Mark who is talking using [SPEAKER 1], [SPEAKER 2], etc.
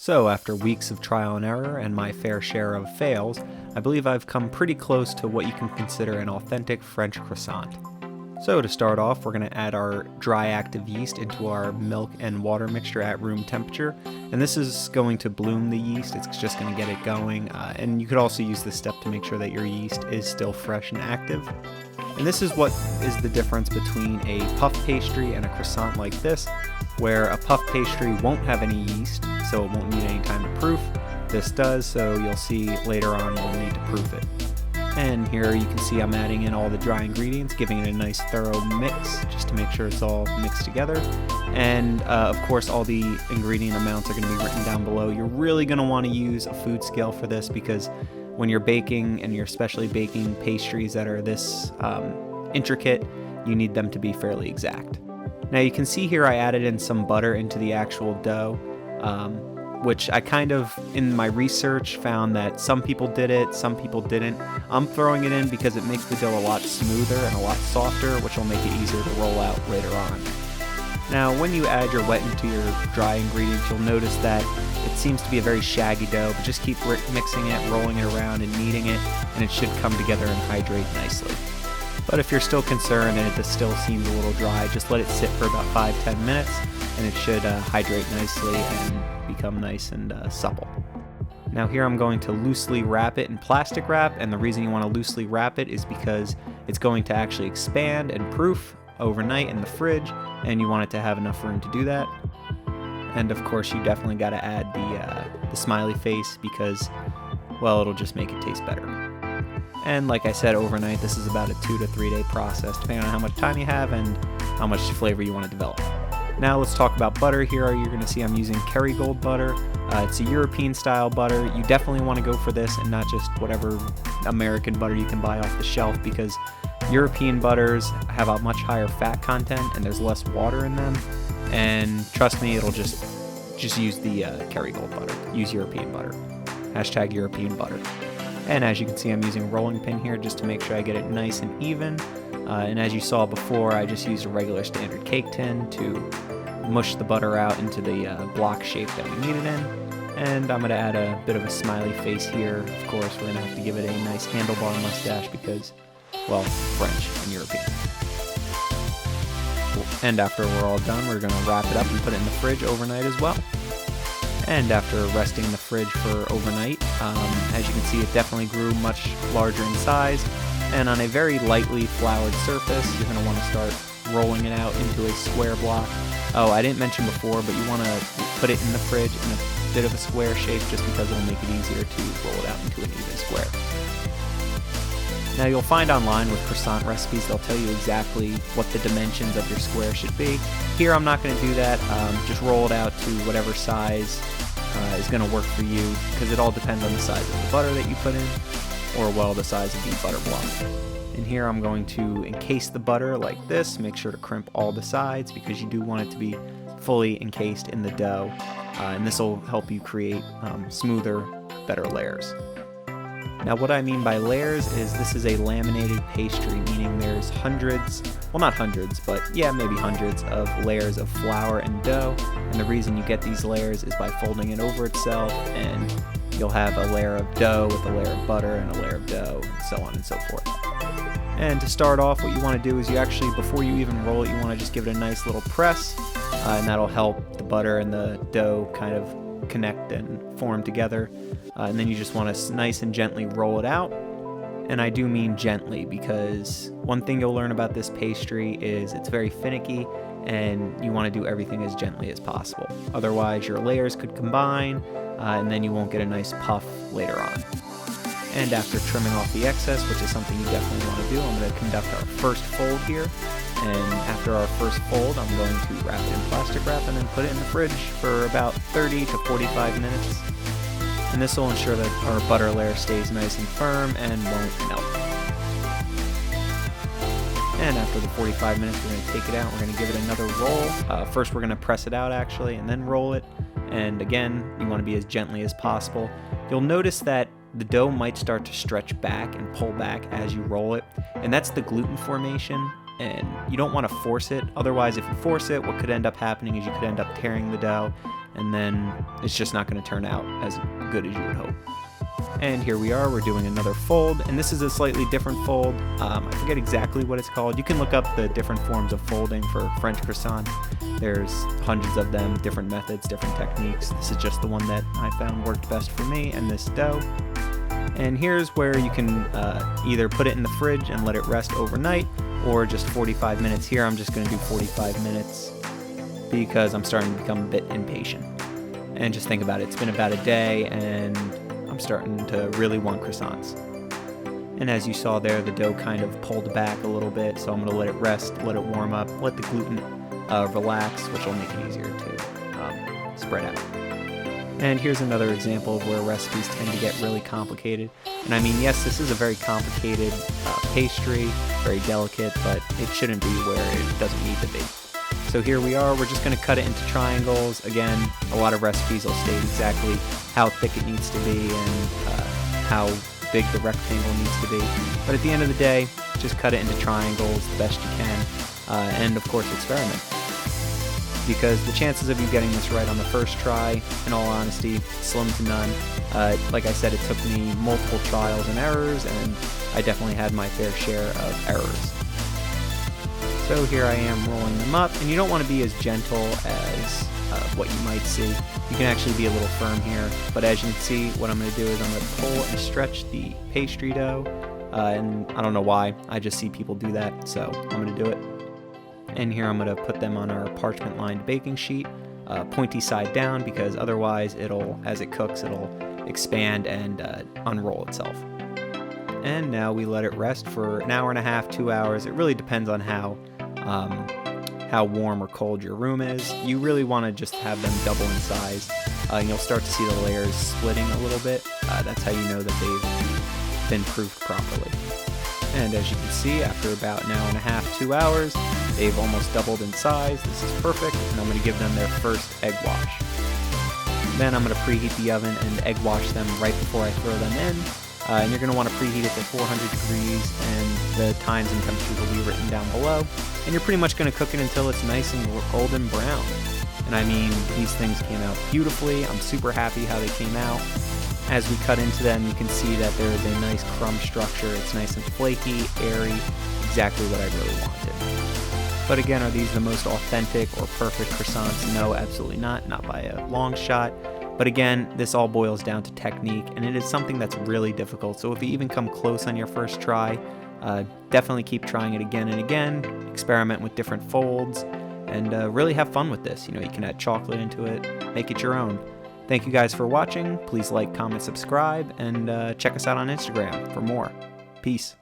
[SPEAKER 1] So after weeks of trial and error and my fair share of fails, I believe I've come pretty close to what you can consider an authentic French croissant. So to start off, we're going to add our dry active yeast into our milk and water mixture at room temperature. And this is going to bloom the yeast, it's just going to get it going. And you could also use this step to make sure that your yeast is still fresh and active. And this is what is the difference between a puff pastry and a croissant like this, where a puff pastry won't have any yeast, so it won't need any time to proof. This does, so you'll see later on we'll need to proof it. And here you can see I'm adding in all the dry ingredients, giving it a nice thorough mix just to make sure it's all mixed together. And of course all the ingredient amounts are going to be written down below. You're really going to want to use a food scale for this because when you're baking, and you're especially baking pastries that are this intricate, you need them to be fairly exact. Now you can see here I added in some butter into the actual dough, which I kind of, in my research, found that some people did it, some people didn't. I'm throwing it in because it makes the dough a lot smoother and a lot softer, which will make it easier to roll out later on. Now when you add your wet into your dry ingredients, you'll notice that it seems to be a very shaggy dough, but just keep mixing it, rolling it around, and kneading it, and it should come together and hydrate nicely. But if you're still concerned and it still seems a little dry, just let it sit for about 5-10 minutes, and it should hydrate nicely and become nice and supple. Now here I'm going to loosely wrap it in plastic wrap, and the reason you want to loosely wrap it is because it's going to actually expand and proof overnight in the fridge, and you want it to have enough room to do that. And of course you definitely got to add the smiley face because, well, it'll just make it taste better. And like I said, overnight, this is about a 2 to 3 day process depending on how much time you have and how much flavor you want to develop. Now let's talk about butter. Here you're going to see I'm using Keriegold butter. It's a European style butter. You definitely want to go for this and not just whatever American butter you can buy off the shelf, because European butters have a much higher fat content and there's less water in them. And trust me, it'll just use the Keriegold butter. Use European butter. # European butter. And as you can see, I'm using a rolling pin here just to make sure I get it nice and even. And as you saw before, I just used a regular standard cake tin to mush the butter out into the block shape that we need it in. And I'm going to add a bit of a smiley face here. Of course, we're going to have to give it a nice handlebar mustache because, well, French and European. And after we're all done, we're going to wrap it up and put it in the fridge overnight as well. And after resting in the fridge for overnight, as you can see, it definitely grew much larger in size. And on a very lightly floured surface, you're going to want to start rolling it out into a square block. Oh, I didn't mention before, but you want to put it in the fridge in a bit of a square shape just because it'll make it easier to roll it out into an even square. Now you'll find online with croissant recipes, they'll tell you exactly what the dimensions of your square should be. Here I'm not going to do that, just roll it out to whatever size is going to work for you, because it all depends on the size of the butter that you put in, or well, the size of the butter block. And here I'm going to encase the butter like this, make sure to crimp all the sides because you do want it to be fully encased in the dough, and this will help you create smoother, better layers. Now what I mean by layers is this is a laminated pastry, meaning there's hundreds, well not hundreds, but yeah, maybe hundreds of layers of flour and dough. And the reason you get these layers is by folding it over itself, and you'll have a layer of dough with a layer of butter and a layer of dough, and so on and so forth. And to start off, what you want to do is you actually, before you even roll it, you want to just give it a nice little press, and that'll help the butter and the dough kind of connect and form together. And then you just want to nice and gently roll it out. And I do mean gently, because one thing you'll learn about this pastry is it's very finicky, and you want to do everything as gently as possible. Otherwise your layers could combine, and then you won't get a nice puff later on. And after trimming off the excess, which is something you definitely want to do, I'm going to conduct our first fold here. And after our first fold, I'm going to wrap it in plastic wrap and then put it in the fridge for about 30 to 45 minutes. And this will ensure that our butter layer stays nice and firm and won't melt. And after the 45 minutes, we're going to take it out. We're going to give it another roll. First, we're going to press it out actually, and then roll it. And again, you want to be as gently as possible. You'll notice that the dough might start to stretch back and pull back as you roll it, and that's the gluten formation. And you don't want to force it. Otherwise, if you force it, what could end up happening is you could end up tearing the dough, and then it's just not going to turn out as good as you would hope. And here we are, we're doing another fold, and this is a slightly different fold. I forget exactly what it's called. You can look up the different forms of folding for French croissant. There's hundreds of them, different methods, different techniques. This is just the one that I found worked best for me and this dough. And here's where you can either put it in the fridge and let it rest overnight, or just 45 minutes. Here I'm just going to do 45 minutes because I'm starting to become a bit impatient. And just think about it, it's been about a day and I'm starting to really want croissants. And as you saw there, the dough kind of pulled back a little bit, so I'm going to let it rest, let it warm up, let the gluten relax, which will make it easier to spread out. And here's another example of where recipes tend to get really complicated. And I mean, yes, this is a very complicated pastry, very delicate, but it shouldn't be where it doesn't need to be. So here we are, we're just going to cut it into triangles. Again, a lot of recipes will state exactly how thick it needs to be and how big the rectangle needs to be. But at the end of the day, just cut it into triangles the best you can, and of course experiment. Because the chances of you getting this right on the first try, in all honesty, slim to none. Like I said, it took me multiple trials and errors, and I definitely had my fair share of errors. So here I am rolling them up, and you don't want to be as gentle as what you might see. You can actually be a little firm here, but as you can see, what I'm going to do is I'm going to pull and stretch the pastry dough, and I don't know why, I just see people do that, so I'm going to do it. And here I'm going to put them on our parchment lined baking sheet, pointy side down, because otherwise as it cooks, it'll expand and unroll itself. And now we let it rest for an hour and a half, 2 hours. It really depends on how warm or cold your room is. You really want to just have them double in size. You'll start to see the layers splitting a little bit. That's how you know that they've been proofed properly. And as you can see, after about an hour and a half, 2 hours, they've almost doubled in size. This is perfect, and I'm going to give them their first egg wash. Then I'm going to preheat the oven and egg wash them right before I throw them in. And you're going to want to preheat it to 400 degrees, and the times and temperatures will be written down below. And you're pretty much going to cook it until it's nice and golden brown. And I mean, these things came out beautifully. I'm super happy how they came out. As we cut into them, you can see that there is a nice crumb structure. It's nice and flaky, airy, exactly what I really wanted. But again, are these the most authentic or perfect croissants? No, absolutely not by a long shot. But again, this all boils down to technique, and it is something that's really difficult. So if you even come close on your first try, definitely keep trying it again and again, experiment with different folds, and really have fun with this. You know, you can add chocolate into it, make it your own. Thank you guys for watching. Please like, comment, subscribe, and check us out on Instagram for more. Peace.